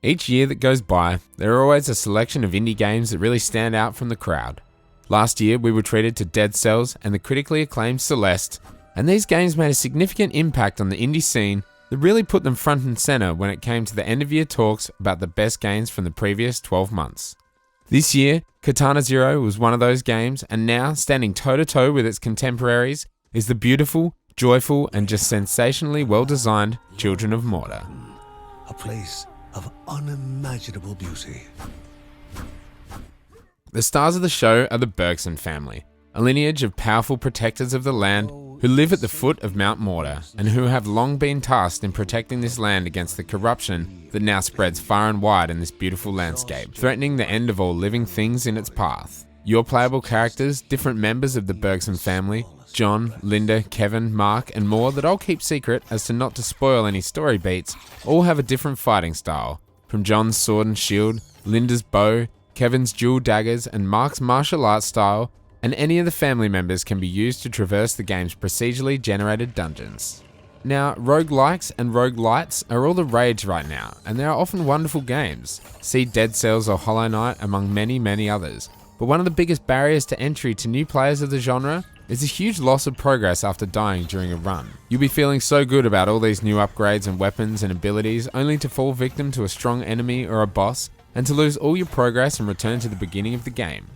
Each year that goes by, there are always a selection of indie games that really stand out from the crowd. Last year, we were treated to Dead Cells and the critically acclaimed Celeste, and these games made a significant impact on the indie scene that really put them front and center when it came to the end-of-year talks about the best games from the previous 12 months. This year, Katana Zero was one of those games, and now, standing toe-to-toe with its contemporaries, is the beautiful, joyful, and just sensationally well-designed Children of Morta. A place of unimaginable beauty. The stars of the show are the Bergson family, a lineage of powerful protectors of the land who live at the foot of Mount Morta and who have long been tasked in protecting this land against the corruption that now spreads far and wide in this beautiful landscape, threatening the end of all living things in its path. Your playable characters, different members of the Bergson family, John, Linda, Kevin, Mark, and more that I'll keep secret as to not to spoil any story beats, all have a different fighting style, from John's sword and shield, Linda's bow, Kevin's dual daggers, and Mark's martial arts style, and any of the family members can be used to traverse the game's procedurally generated dungeons. Now, roguelikes and roguelites are all the rage right now, and they are often wonderful games. See Dead Cells or Hollow Knight among many, many others. But one of the biggest barriers to entry to new players of the genre is a huge loss of progress after dying during a run. You'll be feeling so good about all these new upgrades and weapons and abilities only to fall victim to a strong enemy or a boss and to lose all your progress and return to the beginning of the game.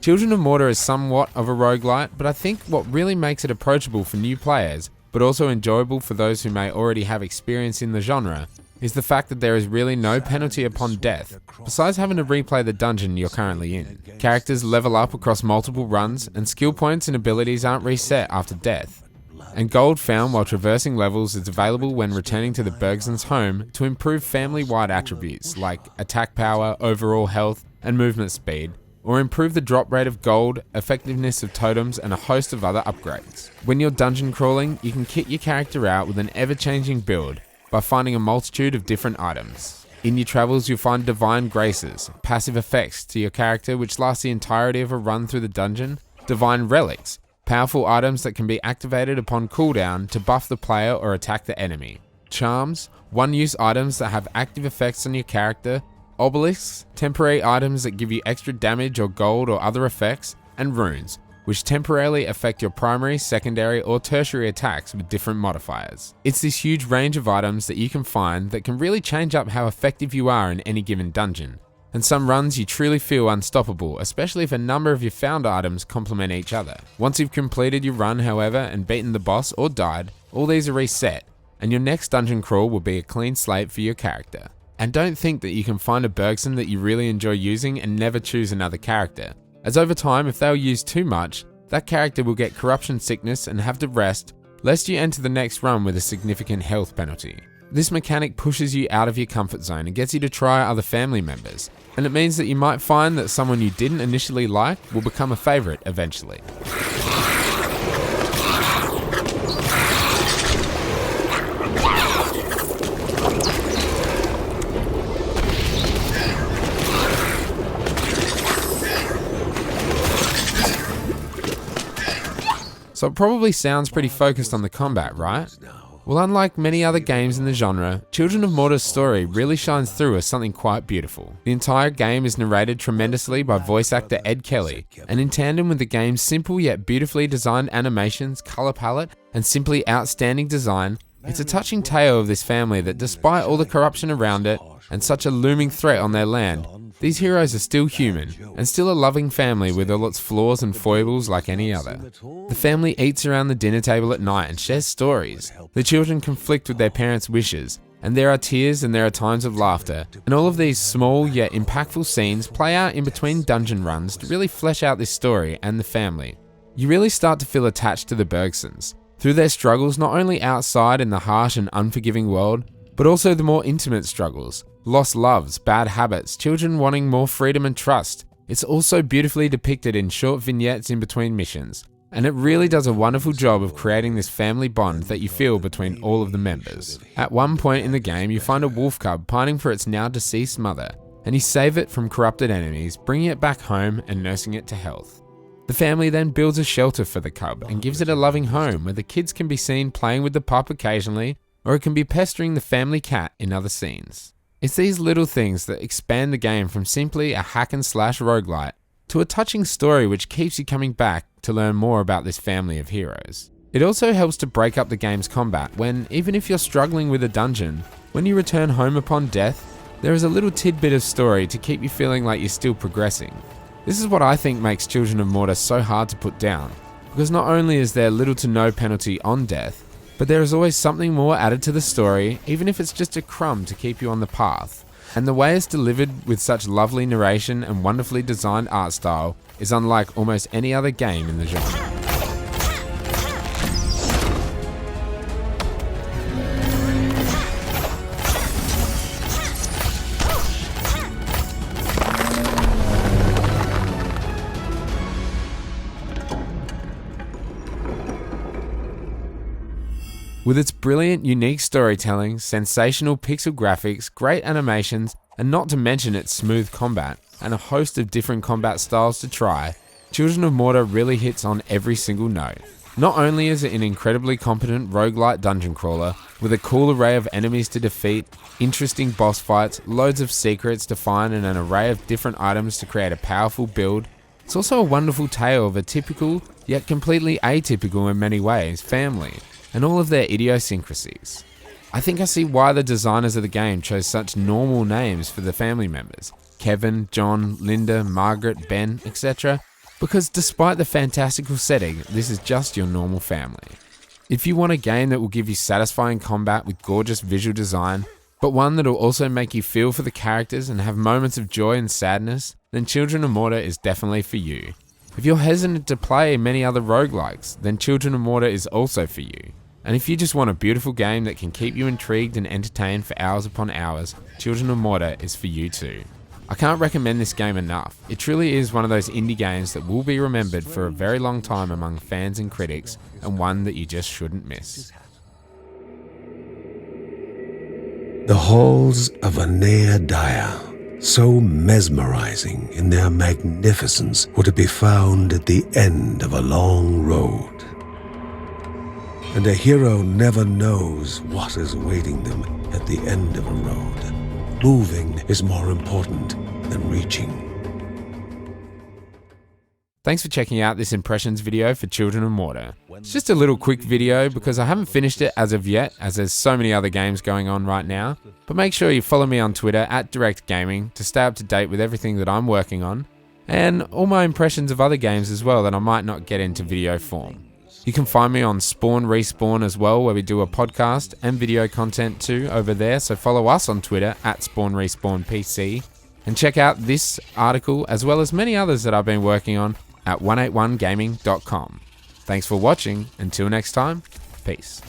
Children of Morta is somewhat of a roguelite, but I think what really makes it approachable for new players, but also enjoyable for those who may already have experience in the genre, is the fact that there is really no penalty upon death, besides having to replay the dungeon you're currently in. Characters level up across multiple runs, and skill points and abilities aren't reset after death. And gold found while traversing levels is available when returning to the Bergsons' home to improve family-wide attributes like attack power, overall health, and movement speed, or improve the drop rate of gold, effectiveness of totems, and a host of other upgrades. When you're dungeon crawling, you can kit your character out with an ever-changing build, by finding a multitude of different items. In your travels, you'll find divine graces, passive effects to your character which last the entirety of a run through the dungeon, divine relics, powerful items that can be activated upon cooldown to buff the player or attack the enemy, charms, one-use items that have active effects on your character, obelisks, temporary items that give you extra damage or gold or other effects, and runes, which temporarily affect your primary, secondary, or tertiary attacks with different modifiers. It's this huge range of items that you can find that can really change up how effective you are in any given dungeon. And some runs you truly feel unstoppable, especially if a number of your found items complement each other. Once you've completed your run, however, and beaten the boss or died, all these are reset, and your next dungeon crawl will be a clean slate for your character. And don't think that you can find a Bergson that you really enjoy using and never choose another character, as over time, if they'll use too much, that character will get corruption sickness and have to rest, lest you enter the next run with a significant health penalty. This mechanic pushes you out of your comfort zone and gets you to try other family members, and it means that you might find that someone you didn't initially like will become a favourite eventually. So it probably sounds pretty focused on the combat, right? Well, unlike many other games in the genre, Children of Morta's story really shines through as something quite beautiful. The entire game is narrated tremendously by voice actor Ed Kelly, and in tandem with the game's simple yet beautifully designed animations, colour palette, and simply outstanding design, it's a touching tale of this family that despite all the corruption around it, and such a looming threat on their land, these heroes are still human, and still a loving family with all its flaws and foibles like any other. The family eats around the dinner table at night and shares stories. The children conflict with their parents' wishes, and there are tears and there are times of laughter, and all of these small yet impactful scenes play out in between dungeon runs to really flesh out this story and the family. You really start to feel attached to the Bergsons, through their struggles not only outside in the harsh and unforgiving world, but also the more intimate struggles, lost loves, bad habits, children wanting more freedom and trust. It's also beautifully depicted in short vignettes in between missions, and it really does a wonderful job of creating this family bond that you feel between all of the members. At one point in the game, you find a wolf cub pining for its now deceased mother, and you save it from corrupted enemies, bringing it back home and nursing it to health. The family then builds a shelter for the cub and gives it a loving home where the kids can be seen playing with the pup occasionally, or it can be pestering the family cat in other scenes. It's these little things that expand the game from simply a hack and slash roguelite to a touching story which keeps you coming back to learn more about this family of heroes. It also helps to break up the game's combat when, even if you're struggling with a dungeon, when you return home upon death, there is a little tidbit of story to keep you feeling like you're still progressing. This is what I think makes Children of Morta so hard to put down, because not only is there little to no penalty on death, but there is always something more added to the story, even if it's just a crumb to keep you on the path. And the way it's delivered with such lovely narration and wonderfully designed art style is unlike almost any other game in the genre. With its brilliant, unique storytelling, sensational pixel graphics, great animations, and not to mention its smooth combat, and a host of different combat styles to try, Children of Morta really hits on every single note. Not only is it an incredibly competent roguelite dungeon crawler, with a cool array of enemies to defeat, interesting boss fights, loads of secrets to find, and an array of different items to create a powerful build, it's also a wonderful tale of a typical, yet completely atypical in many ways, family, and all of their idiosyncrasies. I think I see why the designers of the game chose such normal names for the family members. Kevin, John, Linda, Margaret, Ben, etc. Because despite the fantastical setting, this is just your normal family. If you want a game that will give you satisfying combat with gorgeous visual design, but one that will also make you feel for the characters and have moments of joy and sadness, then Children of Morta is definitely for you. If you're hesitant to play many other roguelikes, then Children of Morta is also for you. And if you just want a beautiful game that can keep you intrigued and entertained for hours upon hours, Children of Morta is for you too. I can't recommend this game enough. It truly is one of those indie games that will be remembered for a very long time among fans and critics, and one that you just shouldn't miss. The halls of Anea Dire, so mesmerizing in their magnificence, were to be found at the end of a long road. And a hero never knows what is awaiting them at the end of a road. Moving is more important than reaching. Thanks for checking out this impressions video for Children of Morta. It's just a little quick video because I haven't finished it as of yet, as there's so many other games going on right now. But make sure you follow me on Twitter @Direckt Gaming to stay up to date with everything that I'm working on, and all my impressions of other games as well that I might not get into video form. You can find me on Spawn Respawn as well, where we do a podcast and video content too over there, so follow us on Twitter @SpawnRespawnPC, and check out this article as well as many others that I've been working on at 181gaming.com. Thanks for watching. Until next time, peace.